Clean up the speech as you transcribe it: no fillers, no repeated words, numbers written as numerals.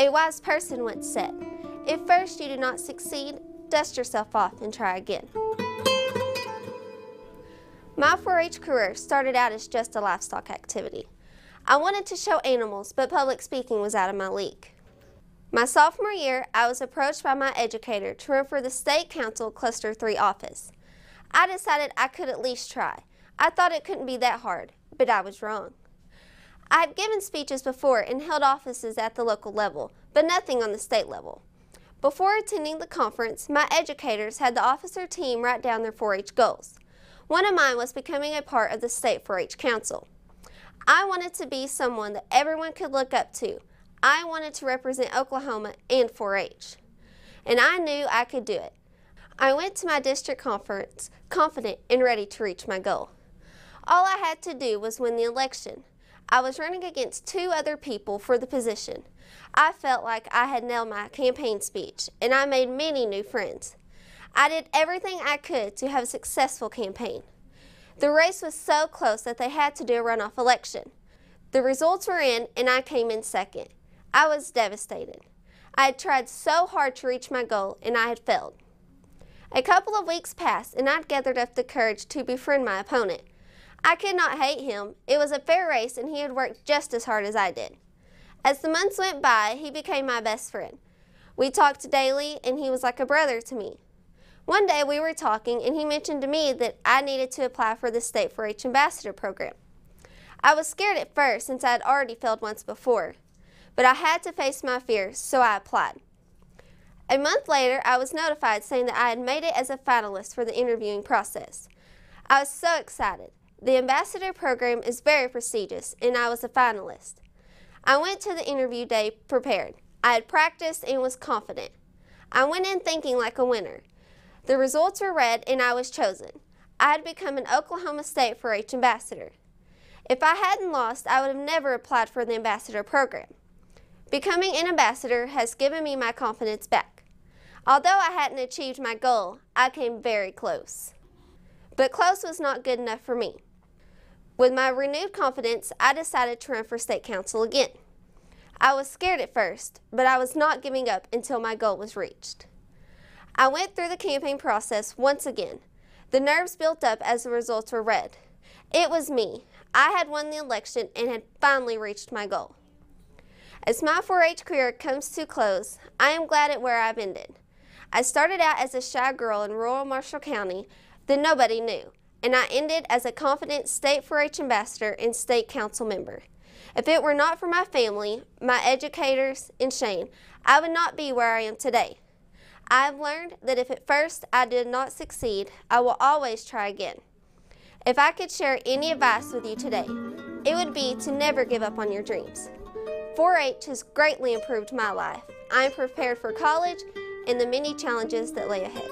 A wise person once said, "If first you do not succeed, dust yourself off and try again." My 4-H career started out as just a livestock activity. I wanted to show animals, but public speaking was out of my league. My sophomore year, I was approached by my educator to run for the State Council Cluster 3 office. I decided I could at least try. I thought it couldn't be that hard, but I was wrong. I had given speeches before and held offices at the local level, but nothing on the state level. Before attending the conference, my educators had the officer team write down their 4-H goals. One of mine was becoming a part of the State 4-H Council. I wanted to be someone that everyone could look up to. I wanted to represent Oklahoma and 4-H. And I knew I could do it. I went to my district conference confident and ready to reach my goal. All I had to do was win the election. I was running against 2 other people for the position. I felt like I had nailed my campaign speech, and I made many new friends. I did everything I could to have a successful campaign. The race was so close that they had to do a runoff election. The results were in, and I came in second. I was devastated. I had tried so hard to reach my goal, and I had failed. A couple of weeks passed, and I'd gathered up the courage to befriend my opponent. I could not hate him. It was a fair race, and he had worked just as hard as I did. As the months went by, he became my best friend. We talked daily, and he was like a brother to me. One day we were talking, and he mentioned to me that I needed to apply for the State 4-H Ambassador program. I was scared at first since I had already failed once before, but I had to face my fears, so I applied. A month later, I was notified saying that I had made it as a finalist for the interviewing process. I was so excited. The Ambassador program is very prestigious, and I was a finalist. I went to the interview day prepared. I had practiced and was confident. I went in thinking like a winner. The results were read, and I was chosen. I had become an Oklahoma State 4-H ambassador. If I hadn't lost, I would have never applied for the ambassador program. Becoming an ambassador has given me my confidence back. Although I hadn't achieved my goal, I came very close. But close was not good enough for me. With my renewed confidence, I decided to run for state council again. I was scared at first, but I was not giving up until my goal was reached. I went through the campaign process once again. The nerves built up as the results were read. It was me. I had won the election and had finally reached my goal. As my 4-H career comes to close, I am glad at where I've ended. I started out as a shy girl in rural Marshall County that nobody knew, and I ended as a confident State 4-H ambassador and state council member. If it were not for my family, my educators, and Shane, I would not be where I am today. I have learned that if at first I did not succeed, I will always try again. If I could share any advice with you today, it would be to never give up on your dreams. 4-H has greatly improved my life. I am prepared for college and the many challenges that lay ahead.